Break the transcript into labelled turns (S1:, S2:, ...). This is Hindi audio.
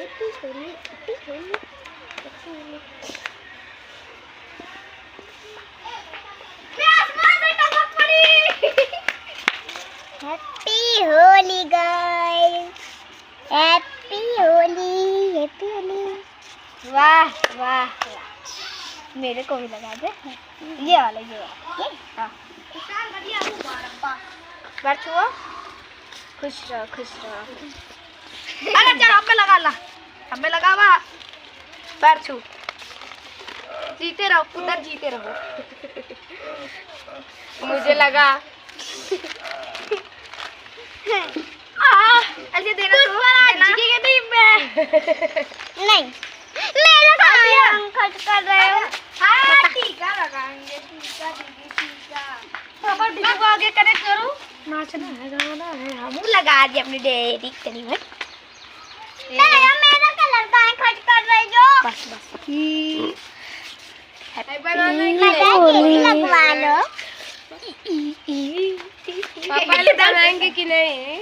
S1: Happy Holi, happy Holi, happy Holi. Happy Holi guys, happy Holi, happy Holi. वाह वाह वाह, मेरे को भी लगा दे ये वाला, ये वाला। हाँ बैठ हुआ, खुश रहो, खुश रहो। अरे चल हमें लगा ला, हमें लगा हुआ। पैर छू, जीते रहो उधर, जीते रहो। मुझे लगा ऐसे देना तो जीतेगे नहीं मैं। नहीं मेरा काम खर्च कर रहे हो। हाँ टीका लगाएंगे, टीका दीदी टीका। पापा टीका को आगे कनेक्ट करो, नाचना है गाना है, हम लगा दिए अपने डेडी करी भाई। मेरा कलर का खर्च कर रहे जो। बस बस हैप्पी लगवा लो।
S2: पापा लगाएंगे कि नहीं?